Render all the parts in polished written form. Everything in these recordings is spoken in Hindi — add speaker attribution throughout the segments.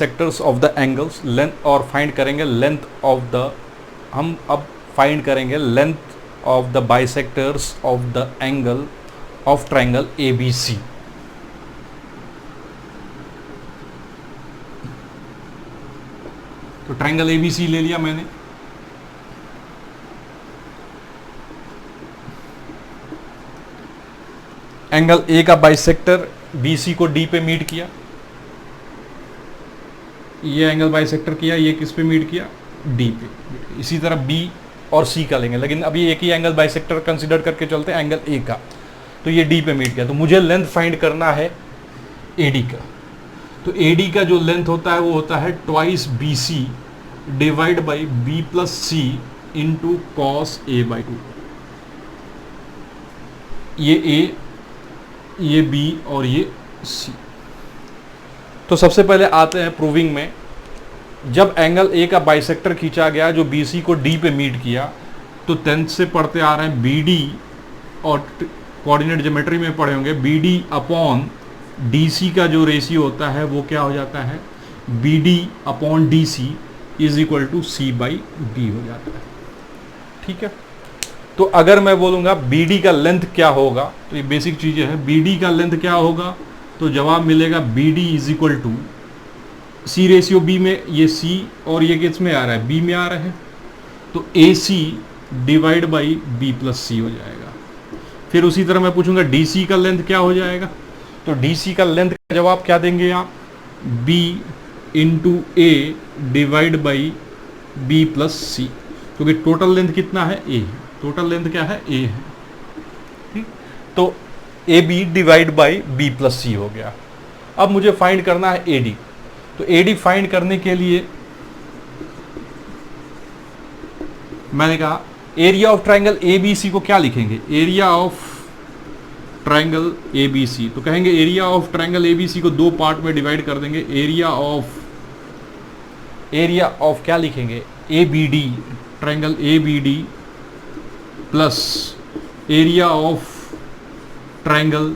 Speaker 1: Sectors of the angles length और फाइंड करेंगे लेंथ ऑफ द, हम अब फाइंड करेंगे length of the bisectors of the angle of triangle ABC। तो ट्रायंगल ABC ले लिया मैंने, एंगल A का बाइसेक्टर BC को D पे मीट किया, ये एंगल बाइसेक्टर किया, ये किस पे मीट किया, D पे। इसी तरह B और C का लेंगे, लेकिन अभी एक ही एंगल बाइसेक्टर कंसीडर करके चलते हैं, एंगल A का। तो ये D पे मीट किया, तो मुझे लेंथ फाइंड करना है AD का। तो AD का जो लेंथ होता है वो होता है twice BC divide by B plus C into cos A/2। ये A, ये B और ये C। तो सबसे पहले आते हैं प्रूविंग में। जब एंगल A का बाइसेक्टर खींचा गया जो BC को D पे मीट किया, तो 10th से पढ़ते आ रहे हैं BD, और कोऑर्डिनेट ज्योमेट्री में पढ़े होंगे BD अपॉन DC का जो रेशियो होता है वो क्या हो जाता है, BD upon DC is equal to C/B हो जाता है। ठीक है, तो अगर मैं बोलूँगा BD का लेंथ क्या होगा, तो ये बेसिक चीज़ें हैं। BD का लेंथ क्या होगा, तो जवाब मिलेगा BD is equal to C ratio B में, ये C और ये किस में आ रहा है, B में आ रहा है, तो AC divide by B plus C हो जाएगा। फिर उसी तरह मैं पूछूंगा DC का लेंथ क्या हो जाएगा, तो DC का लेंथ का जवाब क्या देंगे आप, B into A divide by B plus C, क्योंकि टोटल लेंथ कितना है, A है, टोटल लेंथ क्या है, A है। ठीक, तो AB divide by B plus C हो गया। अब मुझे फाइंड करना है AD। तो AD फाइंड करने के लिए मैंने कहा एरिया ऑफ ट्रायंगल ABC को क्या लिखेंगे, एरिया ऑफ ट्रायंगल ABC। तो कहेंगे एरिया ऑफ ट्रायंगल ABC को दो पार्ट में डिवाइड कर देंगे। एरिया ऑफ क्या लिखेंगे, ABD, triangle ABD plus area of triangle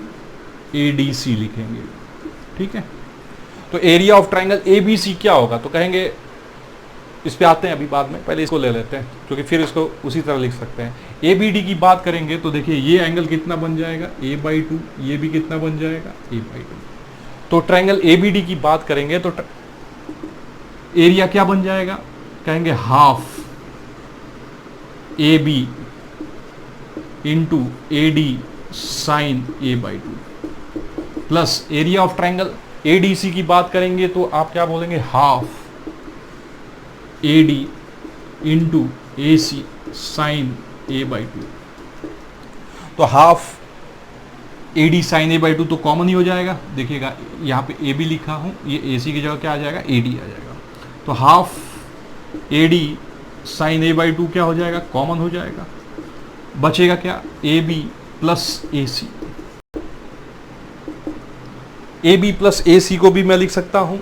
Speaker 1: ADC लिखेंगे। ठीक है, तो एरिया ऑफ ट्रायंगल ABC क्या होगा, तो कहेंगे, इस पे आते हैं अभी बाद में, पहले इसको ले लेते हैं क्योंकि फिर इसको उसी तरह लिख सकते हैं। ABD की बात करेंगे तो देखिए ये एंगल कितना बन जाएगा, A/2, ये भी कितना बन जाएगा, A/2। तो ट्रायंगल ABD की बात करेंगे तो एरिया क्या बन जाएगा, कहेंगे half AB into AD sine A/2 plus area of triangle ADC की बात करेंगे तो आप क्या बोलेंगे, half AD into AC sine A/2। तो हाफ AD साइन A/2 तो कॉमन ही हो जाएगा, देखिएगा यहाँ पे AB लिखा हूँ, ये AC की जगह क्या आ जाएगा, AD आ जाएगा। तो हाफ AD साइन A/2 क्या हो जाएगा, कॉमन हो जाएगा, बचेगा क्या, AB plus AC। AB plus AC को भी मैं लिख सकता हूँ,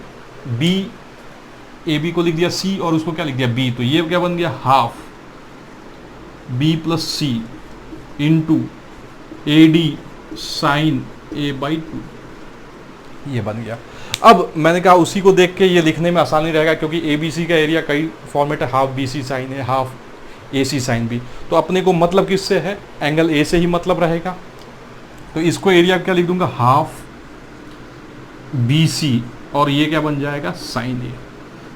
Speaker 1: AB को लिख दिया C और उसको क्या लिख दिया B, तो ये क्या बन गया, half B plus C into AD sine A/2, ये बन गया। अब मैंने कहा उसी को देख के ये लिखने में आसानी रहेगा, क्योंकि ABC का एरिया कई फॉर्मेट है, हाफ BC साइन है, हाफ AC साइन B। तो अपने को मतलब किससे है, एंगल A से ही मतलब रहेगा, तो इसको एरिया क्या लिख दूंगा, हाफ BC और ये क्या बन जाएगा, साइन A।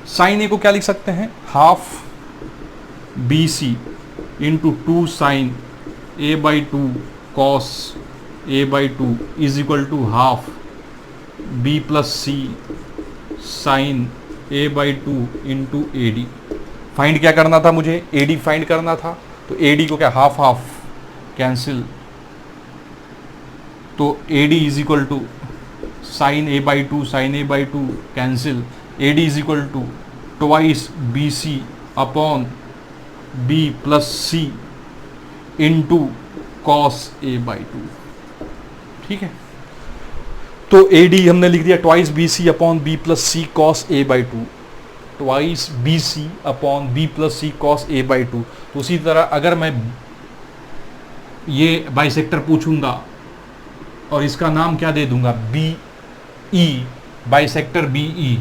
Speaker 1: साइन A को क्या लिख सकते हैं, half BC into 2 sine A/2 cos A/2 is equal to half B plus C sine A/2 into AD। Find क्या करना था मुझे, AD फाइंड करना था, तो AD को क्या, हाफ हाफ कैंसिल, तो AD is equal to sine A/2 cancel, AD is equal to twice BC upon B plus C into cos A/2। ठीक है, तो AD हमने लिख दिया twice BC upon B plus C cos A/2, twice BC upon B plus C cos A/2। तो उसी तरह अगर मैं ये बाइसेक्टर पूछूंगा और इसका नाम क्या दे दूंगा, BE, बाइसेक्टर BE,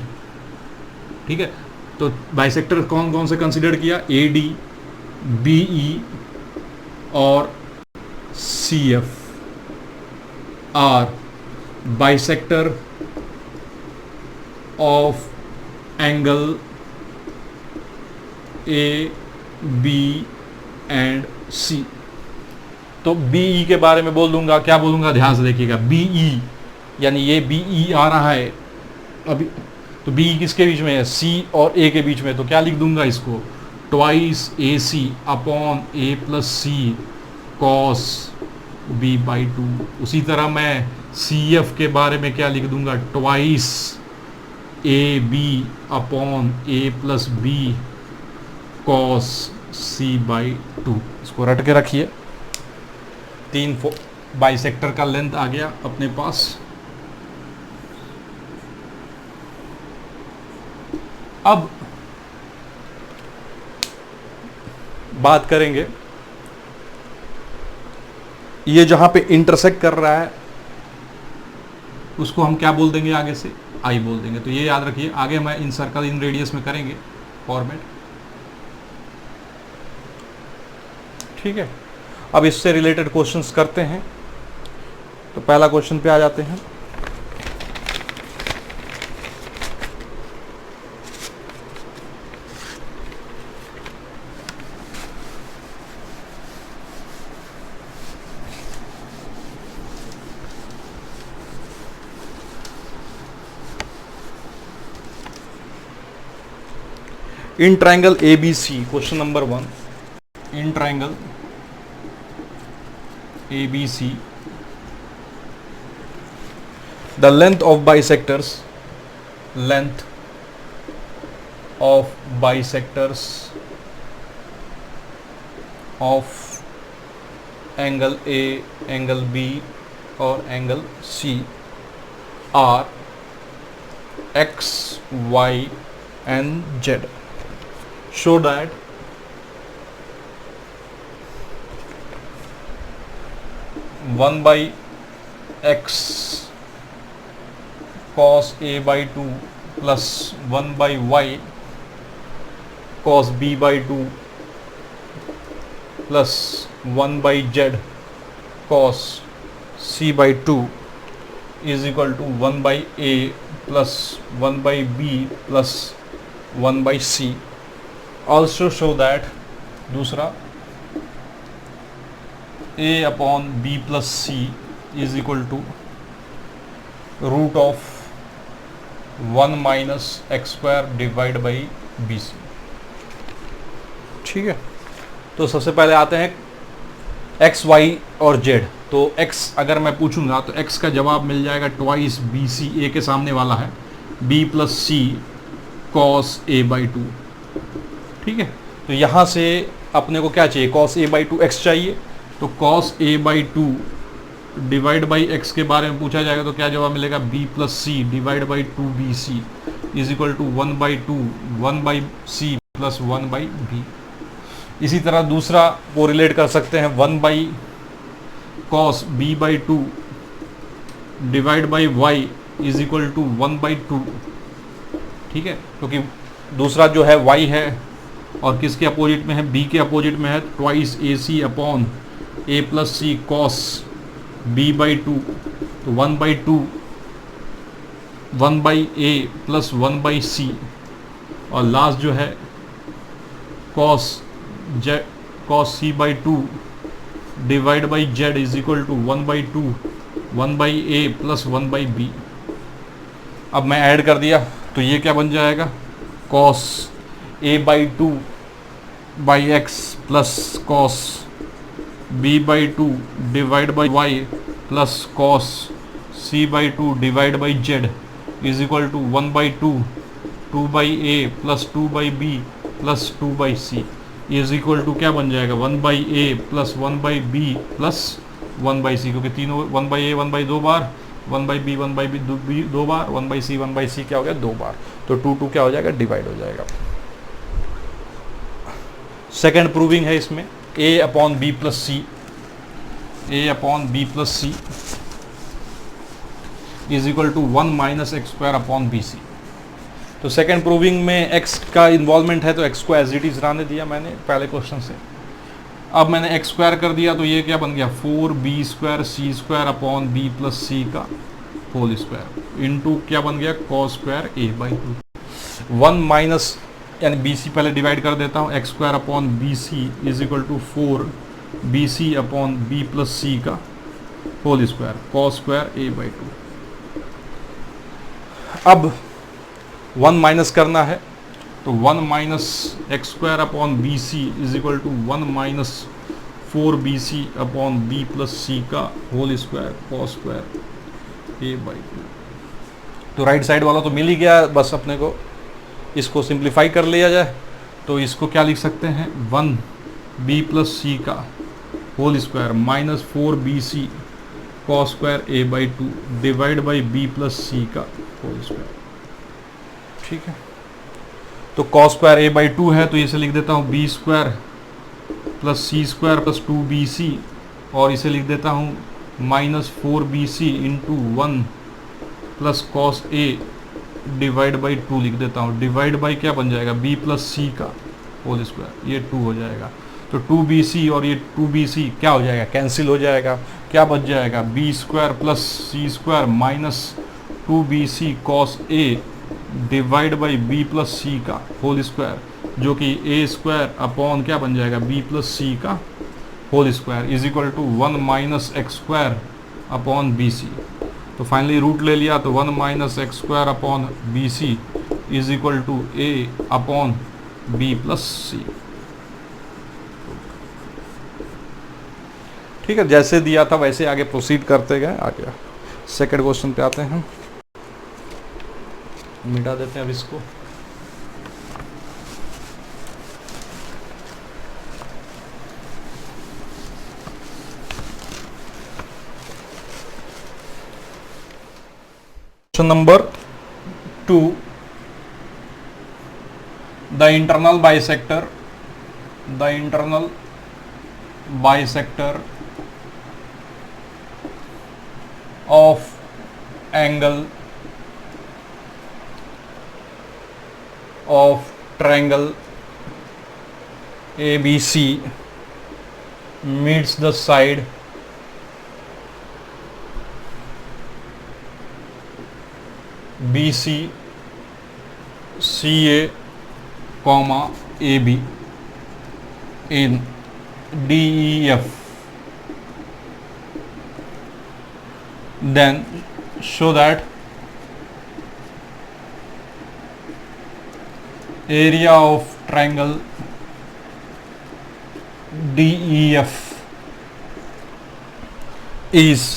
Speaker 1: ठीक है, तो बाइसेक्टर कौन कौन से कंसिडर किया, ए डी, बी ई और C F are bisector of angle A B and C. तो बीई के बारे में बोल दूंगा, क्या बोलूंगा, ध्यान से देखिएगा, बीई यानी ये बीई आ रहा है अभी, तो बीई किसके बीच में है, सी और ए के बीच में, तो क्या लिख दूंगा इसको, twice A C upon A plus C cos B by two. उसी तरह मैं सी एफ के बारे में क्या लिख दूंगा, twice A B upon A plus B cos C by two. इसको रट के रखिए, 3 बाइसेक्टर का लेंथ आ गया अपने पास। अब बात करेंगे, ये जहां पे इंटरसेक्ट कर रहा है उसको हम क्या बोल देंगे, आगे से आई बोल देंगे। तो ये याद रखिए, आगे मैं इन सर्कल इन रेडियस में करेंगे फॉर्मेट, ठीक है। अब इससे रिलेटेड क्वेश्चंस करते हैं। तो पहला क्वेश्चन पे आ जाते हैं। In triangle ABC, question number 1, in triangle ABC the length of bisectors of angle A, angle B और angle C are X, Y and Z. Show that one by x cos a by two plus 1 by y cos B by two plus 1 by z cos C by two is equal to 1 by A plus 1 by B plus 1 by c. Also show that, दूसरा, a upon B plus c is equal to root of 1 minus x square divide by b सी, ठीक है। तो सबसे पहले आते हैं एक्स, वाई और जेड। तो एक्स अगर मैं पूछूंगा तो एक्स का जवाब मिल जाएगा ट्वाइस बी सी, ए के सामने वाला है, b plus C cos a by two, ठीक है। तो यहाँ से अपने को क्या चाहिए, cos a by two x चाहिए, तो cos a by two divide by x के बारे में पूछा जाएगा तो क्या जवाब मिलेगा, b plus c divide by two b c is equal to 1 by two 1 by c plus 1 by b. इसी तरह दूसरा को रिलेट कर सकते हैं, 1 by cos B by two divide by y is equal to 1 by two, ठीक है, क्योंकि दूसरा जो है वाई है और किसके अपोजिट में है, बी के अपोजिट में है, twice A C upon A plus C cos B by two, तो 1 by two 1 by A plus 1 by c, और लास्ट जो है cos C by two divide by z is equal to 1 by two 1 by A plus 1 by b. अब मैं ऐड कर दिया तो ये क्या बन जाएगा, cos a by two by x plus cos B by two divide by y plus cos C by two divide by z is equal to 1 by two 2 by A plus 2 by B plus 2 by c is equal to क्या बन जाएगा, 1 by A plus 1 by B plus 1 by c, क्योंकि तीनों 1 बाई ए 1 बाई 2 बार, 1 बाई बी 1 बाई बी 2 बार, 1 बाई सी क्या हो गया 2 बार, तो 2 क्या हो जाएगा, डिवाइड हो जाएगा। सेकेंड प्रूविंग है इसमें, a upon B plus c, a upon B plus c is equal to 1 minus x square upon b c. तो तो सेकंड प्रूविंग में x का इन्वॉल्वमेंट है, तो x को एज इट इज रहने दिया मैंने पहले क्वेश्चन से। अब मैंने x स्क्वायर कर दिया, तो ये क्या बन गया 4b square c square upon b plus c का होल स्क्वायर इंटू क्या बन गया cos square a by 2। 1 minus यानी बी सी पहले डिवाइड कर देता हूँ, x square upon b c is equal to 4bc upon b plus c का whole square cos square a by 2। अब 1 माइनस करना है, तो 1 minus x square upon b c is equal to 1 minus 4bc upon b plus c का whole square cos square a by 2। तो राइट साइड वाला तो मिल ही गया, बस अपने को इसको सिंप्लीफाई कर लिया जाए, तो इसको क्या लिख सकते हैं 1b प्लस सी का whole square minus 4bc cos square a by 2 divide by b plus c का होल स्क्वायर। ठीक है, तो कॉस स्क्वायर a बाई 2 है, तो इसे लिख देता हूँ b square plus c square plus 2bc, और इसे लिख देता हूँ minus 4bc into 1 plus cos a divide by 2 लिख देता हूँ, डिवाइड बाई क्या बन जाएगा b प्लस सी का होल स्क्वायर, ये 2 हो जाएगा। तो 2bc और ये 2bc क्या हो जाएगा, कैंसिल हो जाएगा। क्या बच जाएगा b square plus c square minus 2bc cos a divide by b plus c का होल स्क्वायर, जो कि a स्क्वायर अपॉन क्या बन जाएगा b प्लस सी का whole square is equal to 1 minus x square upon b c. तो फाइनली रूट ले लिया, तो 1 minus x square upon b c is equal to a upon b plus c. ठीक है, जैसे दिया था वैसे आगे प्रोसीड करते गए। आगे सेकंड क्वेश्चन पे आते हैं, मिटा देते हैं अब इसको। Question number 2, the internal bisector of angle of triangle ABC meets the side BC CA comma AB in DEF, then show that area of triangle DEF is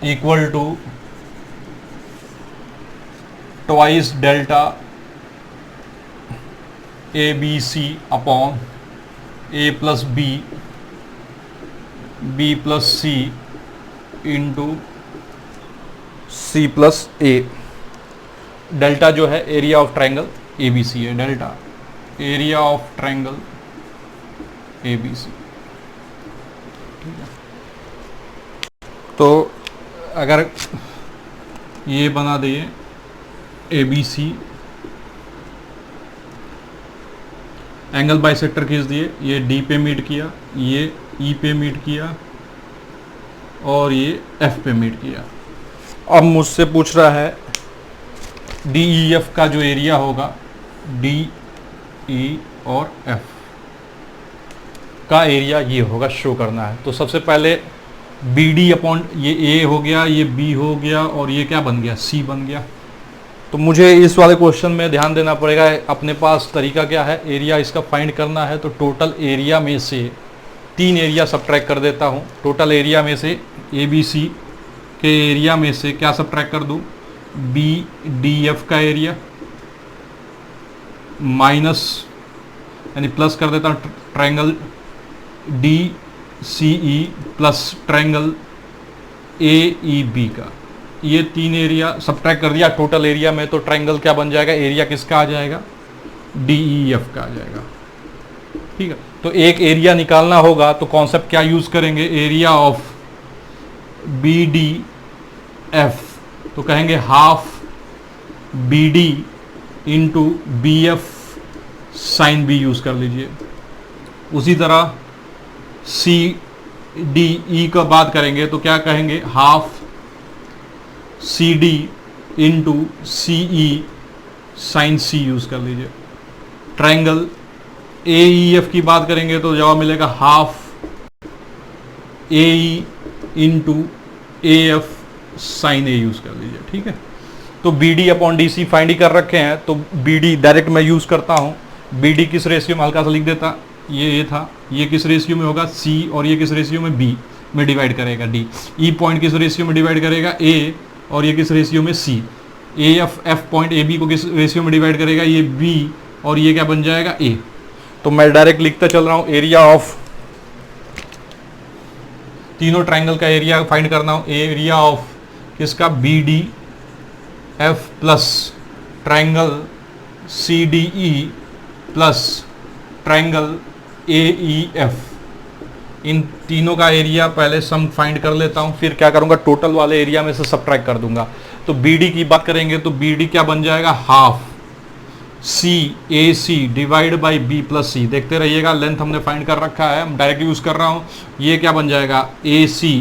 Speaker 1: equal to twice delta ABC upon A plus B plus C into C plus A। Delta जो है एरिया ऑफ ट्राइंगल ABC है, delta area of triangle ABC। ठीक है, तो अगर ये बना दिए ABC, एंगल बाइसेक्टर खींच दिए, ये D पे मीट किया, ये E पे मीट किया और ये F पे मीट किया। अब मुझसे पूछ रहा है DEF का जो एरिया होगा, DE और F का एरिया ये होगा, शो करना है। तो सबसे पहले BD अपॉन ये A हो गया, ये B हो गया और ये क्या बन गया, C बन गया। तो मुझे इस वाले क्वेश्चन में ध्यान देना पड़ेगा, अपने पास तरीका क्या है, एरिया इसका फाइंड करना है। तो टोटल एरिया में से 3 एरिया सब्ट्रैक्ट कर देता हूँ। टोटल एरिया में से ABC के एरिया में से क्या सब्ट्रैक्ट कर दूँ, BDF का एरिया माइनस यानी प्लस कर देता हूँ triangle DCE plus triangle AEB का। ये 3 एरिया सब्ट्रैक्ट कर दिया टोटल एरिया में, तो ट्रायंगल क्या बन जाएगा, एरिया किसका आ जाएगा, DEF का आ जाएगा। ठीक है, तो एक एरिया निकालना होगा तो कॉन्सेप्ट क्या यूज करेंगे, एरिया ऑफ BDF, तो कहेंगे half b d into b f sine b use कर लीजिए। उसी तरह सी डी ई का बात करेंगे तो क्या कहेंगे, हाफ सी डी इंटू सी ई साइन सी यूज़ कर लीजिए। ट्रायंगल ए ई एफ की बात करेंगे तो जवाब मिलेगा half A E into A F sine A use कर लीजिए। ठीक है, तो B D upon D C find ही कर रखे हैं, तो बी डी डायरेक्ट मैं यूज़ करता हूँ। बी डी किस रेशियो में, हल्का सा लिख देता, ये था, ये किस रेशियो में होगा सी, और ये किस रेशियो में बी में डिवाइड करेगा डी। ई पॉइंट किस रेशियो में डिवाइड करेगा ए, और ये किस रेशियो में C. A F point A B को किस रेशियो में डिवाइड करेगा, ये बी, और ये क्या बन जाएगा ए। तो मैं डायरेक्ट लिखता चल रहा हूँ, एरिया ऑफ तीनों ट्राइंगल का एरिया फाइंड करना हो, एरिया ऑफ किसका, B D F plus triangle C D E plus triangle A E F, इन तीनों का एरिया पहले सम फाइंड कर लेता हूं, फिर क्या करूंगा, टोटल वाले एरिया में से सब्ट्रैक्ट कर दूंगा। तो बी डी की बात करेंगे तो बी डी क्या बन जाएगा, half C A C divide by B plus C. देखते रहिएगा, लेंथ हमने फाइंड कर रखा है, हम डायरेक्ट यूज कर रहा हूं। ये क्या बन जाएगा, ए सी,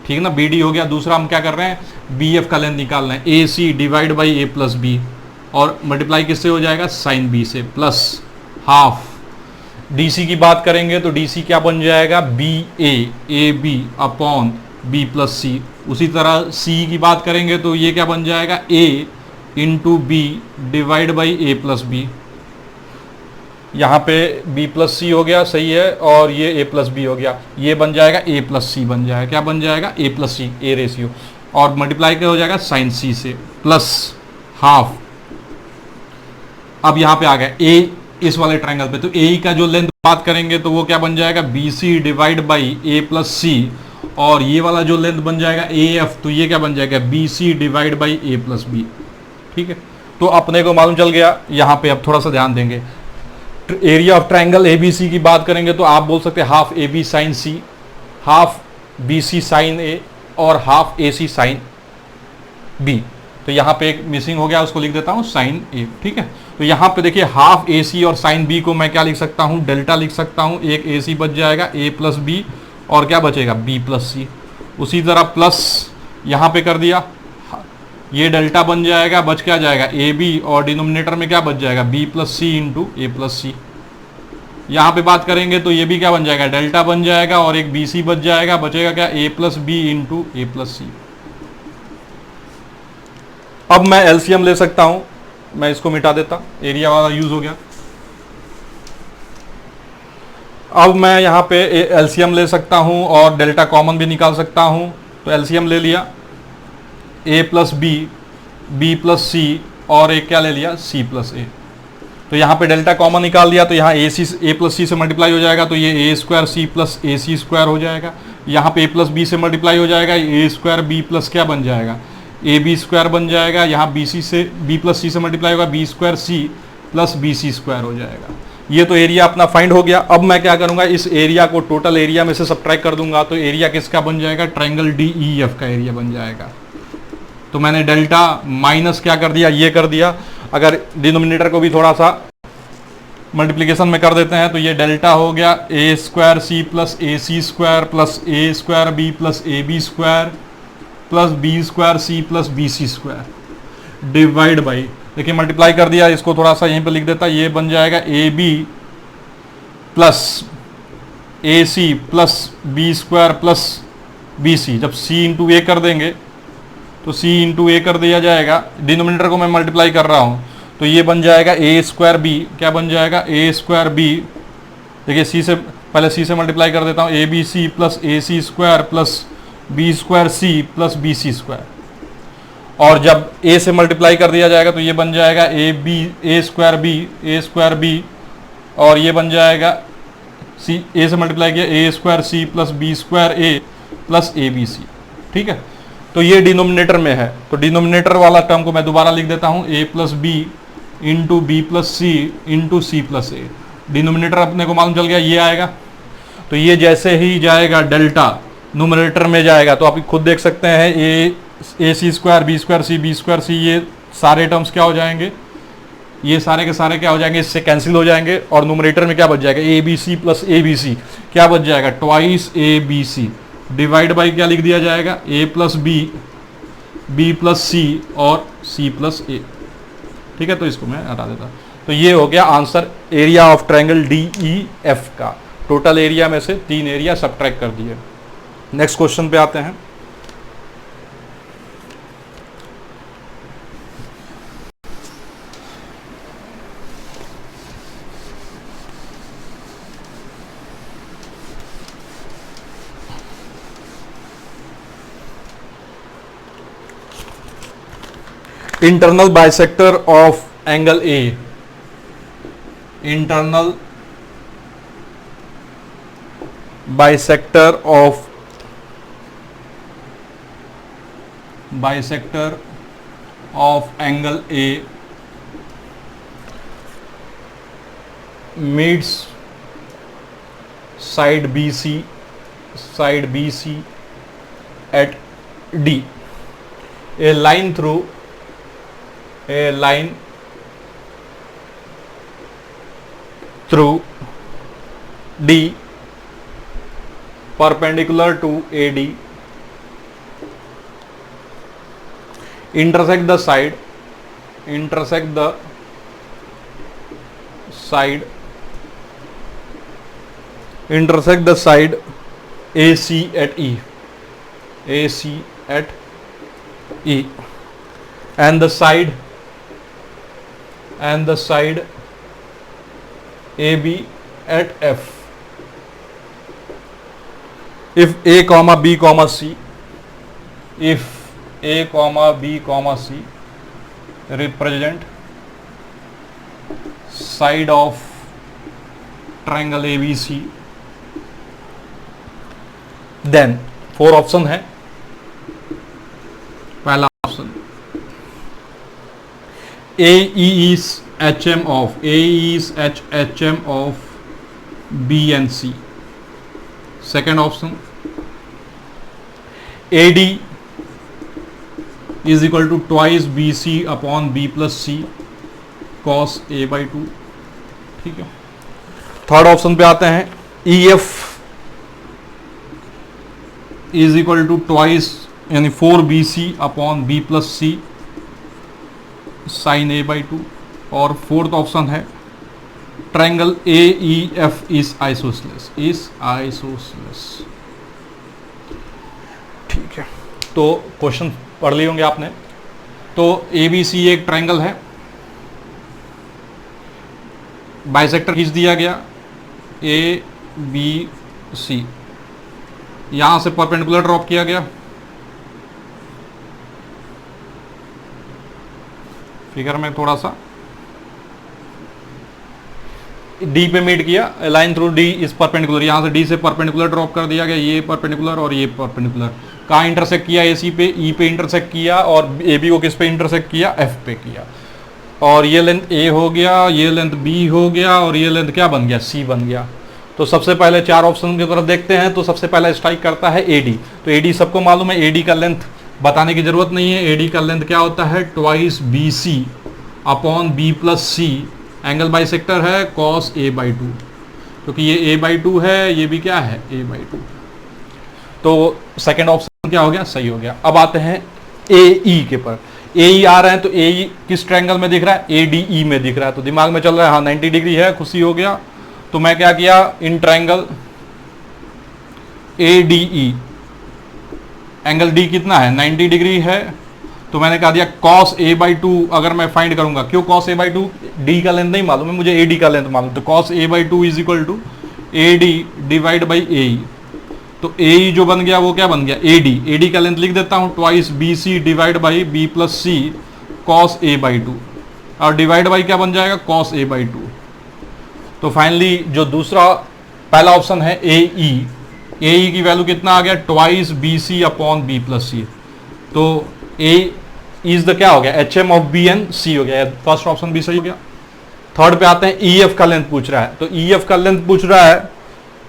Speaker 1: ठीक है ना, बी डी हो गया। दूसरा हम क्या कर रहे हैं, बी एफ का लेंथ निकालना है, A C divide by A plus B, और मल्टीप्लाई किससे हो जाएगा, साइन बी से, प्लस हाफ। डी सी की बात करेंगे तो डी सी क्या बन जाएगा, B A B upon B plus C. उसी तरह सी की बात करेंगे तो ये क्या बन जाएगा, A into B divide by A plus B. यहाँ पे b प्लस सी हो गया, सही है, और ये a प्लस बी हो गया, ये बन जाएगा a प्लस सी बन जाएगा, क्या बन जाएगा, a plus c, a ratio, और मल्टीप्लाई क्या हो जाएगा साइन c से, प्लस हाफ। अब यहाँ पे आ गया a इस वाले ट्रायंगल पे, तो a का जो लेंथ बात करेंगे तो वो क्या बन जाएगा, B C divide by A plus सी, और ये वाला जो लेंथ बन जाएगा ए एफ, तो ये क्या बन जाएगा, B C divide by A plus b. ठीक है, तो अपने को मालूम चल गया। यहाँ पे अब थोड़ा सा ध्यान देंगे, area of triangle A B C की बात करेंगे तो आप बोल सकते हैं half A B sine C, half B C sine A, और half A C sine B. तो यहाँ पे एक मिसिंग हो गया, उसको लिख देता हूँ साइन ए। ठीक है, तो यहाँ पे देखिए हाफ ए सी और साइन बी को मैं क्या लिख सकता हूँ, डेल्टा लिख सकता हूँ। एक ए सी बच जाएगा, ए प्लस बी, और क्या बचेगा, बी प्लस सी। उसी तरह प्लस यहाँ पे कर दिया, ये डेल्टा बन जाएगा, बच क्या जाएगा, ए बी, और डिनोमिनेटर में क्या बच जाएगा, बी प्लस सी इंटू ए प्लस सी। यहाँ पे बात करेंगे तो ये भी क्या बन जाएगा, डेल्टा बन जाएगा, और एक बी सी बच जाएगा, बचेगा क्या, ए प्लस बी इंटू ए प्लस सी। अब मैं एलसीएम ले सकता हूं, मैं इसको मिटा देता, एरिया वाला यूज हो गया। अब मैं यहाँ पे एलसीएम ले सकता हूं और डेल्टा कॉमन भी निकाल सकता हूं। तो एलसीएम ले लिया, ए प्लस बी, बी प्लस सी, और एक क्या ले लिया, सी प्लस ए। तो यहाँ पे डेल्टा कॉमन निकाल लिया, तो यहाँ ए प्लस सी से मल्टीप्लाई हो जाएगा, तो ये ए स्क्वायर सी प्लस ए सी स्क्वायर हो जाएगा। यहाँ पे ए प्लस बी से मल्टीप्लाई हो जाएगा, ए स्क्वायर बी प्लस क्या बन जाएगा, ए बी स्क्वायर बन जाएगा। यहाँ बी सी से, बी प्लस सी से मल्टीप्लाई होगा, बी स्क्वायर सी प्लस बी सी स्क्वायर हो जाएगा। ये तो एरिया अपना फाइंड हो गया। अब मैं क्या करूँगा, इस एरिया को टोटल एरिया में से सब्ट्रैक्ट कर दूंगा, तो एरिया किसका बन जाएगा, ट्रायंगल डी ई एफ का एरिया बन जाएगा। तो मैंने डेल्टा माइनस क्या कर दिया, ये कर दिया। अगर डिनोमिनेटर को भी थोड़ा सा मल्टीप्लिकेशन में कर देते हैं तो ये डेल्टा हो गया, A square C plus A C square plus A square B plus A B square plus B square C plus B C square divide by, देखिए मल्टीप्लाई कर दिया, इसको थोड़ा सा यहीं पे लिख देता, ये बन जाएगा a b plus A c plus B square plus B c. जब सी इंटू ए कर देंगे तो सी इंटू ए कर दिया जाएगा, डिनोमिनेटर को मैं मल्टीप्लाई कर रहा हूँ, तो ये बन जाएगा ए स्क्वायर बी, क्या बन जाएगा, ए स्क्वायर बी, देखिए सी से पहले सी से मल्टीप्लाई कर देता हूँ, a B c plus A C square plus B square C plus B C square. और जब ए से मल्टीप्लाई कर दिया जाएगा तो ये बन जाएगा ए स्क्वायर बी, और ये बन जाएगा सी, ए से मल्टीप्लाई किया, A square C plus B square A plus A B C. ठीक है, तो ये डिनोमिनेटर में है, तो डिनोमिनेटर वाला टर्म को मैं दोबारा लिख देता हूँ, A plus B into B plus C into C plus A. Denominator अपने को मालूम चल गया, ये आएगा। तो ये जैसे ही जाएगा डेल्टा नोमिनेटर में जाएगा, तो आप खुद देख सकते हैं, ए सी स्क्वायर बी स्क्वायर सी, ये सारे टर्म्स क्या हो जाएंगे, ये सारे के सारे क्या हो जाएंगे, इससे कैंसिल हो जाएंगे और न्यूमरेटर में क्या बच जाएगा, a B c plus A B c क्या बच जाएगा, twice A B C divide by क्या लिख दिया जाएगा, ए प्लस बी प्लस सी और सी प्लस ए। ठीक है, तो इसको मैं हटा देता। तो ये हो गया answer area of triangle D E F का। टोटल एरिया में से 3 एरिया सबट्रैक्ट कर दिए। नेक्स्ट क्वेश्चन पे आते हैं। Internal bisector of angle A, internal bisector of angle A meets side BC at D. A line through D perpendicular to AD intersect the side AC at E, and the side AB at F. If A, B, C, represent side of triangle ABC, then 4 option है। पहला option AE is HM of B and C. Second option AD is equal to twice BC upon B plus C cos A by 2। ठीक है। थर्ड ऑप्शन पे आते हैं EF is equal to twice यानी 4BC upon B plus C sin A by 2। और फोर्थ ऑप्शन है ट्रायंगल AEF is isosceles। ठीक है, तो क्वेश्चन पढ़ लिए होंगे आपने। तो ABC एक ट्रायंगल है, बाइसेक्टर खींच दिया गया ABC, यहां से परपेंडिकुलर ड्रॉप किया गया, फिगर में थोड़ा सा D पे मीट किया, line through D is perpendicular, यहां से D से परपेंडिकुलर ड्रॉप कर दिया गया, ये परपेंडिकुलर और ये परपेंडिकुलर। कहाँ इंटरसेक्ट किया, AC पे, E पे इंटरसेक्ट किया, और AB को किस पे इंटरसेक्ट किया, F पे किया। और ये लेंथ A हो गया, ये लेंथ B हो गया, और ये लेंथ क्या बन गया, C बन गया। तो सबसे पहले 4 ऑप्शन की तरफ देखते हैं। तो सबसे पहला स्ट्राइक करता है AD। तो AD सबको मालूम है, AD का लेंथ बताने की जरूरत नहीं है। AD का लेंथ क्या होता है, twice BC upon B plus C। Angle bisector है cos A by 2, क्योंकि ये A by 2 है, ये भी क्या है, A by 2। तो सेकंड ऑप्शन क्या हो गया, सही हो गया। अब आते हैं AE के पर। AE आ रहे हैं, तो AE किस ट्रायंगल में दिख रहा है, ADE में दिख रहा है। तो दिमाग में चल रहा है हाँ 90 डिग्री है, खुशी हो गया। तो मैं क्या किया, in triangle ADE angle D कितना है, 90 डिग्री है, तो मैंने कहा दिया cos A by 2। अगर मैं फाइंड करूंगा, क्यों cos A by 2, D का लेंथ नहीं मालूम है मुझे, AD का लेंथ मालूम। तो cos A by 2 is equal to AD divide by AE। तो AE जो बन गया वो क्या बन गया, AD का लेंथ लिख देता हूं, twice BC divide by B plus C cos A by 2, और डिवाइड बाई क्या बन जाएगा, cos A by 2। तो फाइनली जो दूसरा पहला ऑप्शन है AE की वैल्यू कितना आ गया, twice BC upon B plus C। तो A इज द क्या हो गया, HM of B and C हो गया। फर्स्ट ऑप्शन भी सही हो गया। थर्ड पे आते हैं EF का लेंथ पूछ रहा है। तो EF का लेंथ पूछ रहा है,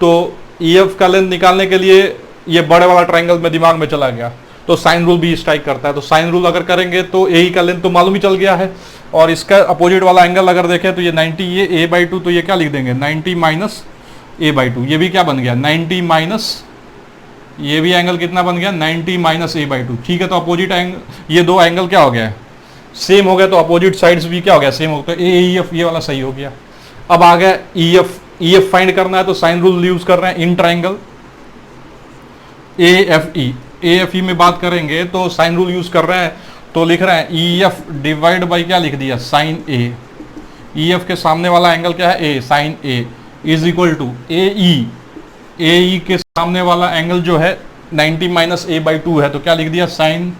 Speaker 1: तो EF का लेंथ निकालने के लिए ये बड़े वाला ट्रायंगल में दिमाग में चला गया। तो साइन रूल भी स्ट्राइक करता है। तो साइन रूल अगर करेंगे तो ए का लेंथ तो मालूम ही चल गया है, और इसका अपोजिट वाला एंगल अगर देखें तो ये 90, ये a/2, तो ये क्या लिख देंगे 90 माइनस a/2, ये भी क्या बन गया 90 माइनस, ये भी एंगल कितना बन गया 90 माइनस a/2। ठीक है, तो अपोजिट एंगल, ये दो एंगल क्या हो गया है सेम हो गया, तो अपोजिट साइड्स भी क्या हो गया सेम हो गया, तो AEF ये वाला सही हो गया। अब आ गया EF फाइंड करना है, तो साइन रूल यूज कर रहे हैं इन ट्राइंगल AFE में बात करेंगे तो साइन रूल यूज कर रहे हैं, तो लिख रहे हैं EF डिवाइड बाई क्या लिख दिया साइन A, EF के सामने वाला एंगल क्या है A, sine A is equal to AE के सामने वाला एंगल जो है 90 माइनस a/2 है, तो क्या लिख दिया साइन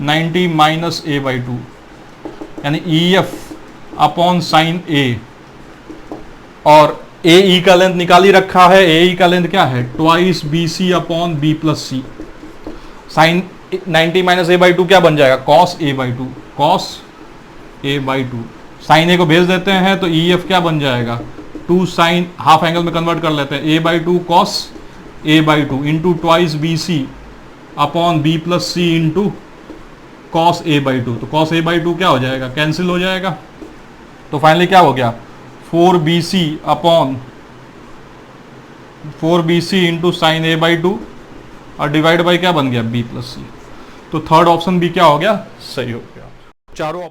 Speaker 1: 90 माइनस a/2, यानी EF अपॉन साइन A। और AE का लेंथ निकाल ही रखा है, AE का लेंथ क्या है twice BC upon B plus C। Sine 90 minus a/2 क्या बन जाएगा cos a/2, cos a/2। Sign A को भेज देते हैं तो EF क्या बन जाएगा 2 साइन, हाफ एंगल में कन्वर्ट कर लेते हैं, a/2 cos a/2 into twice BC upon B plus C into cos a/2। तो कॉस a/2 क्या हो जाएगा कैंसिल हो जाएगा, तो फाइनली क्या हो गया 4BC upon 4BC into sine a/2 और डिवाइड बाई क्या बन गया B प्लस C। तो थर्ड ऑप्शन भी क्या हो गया सही हो गया। चारों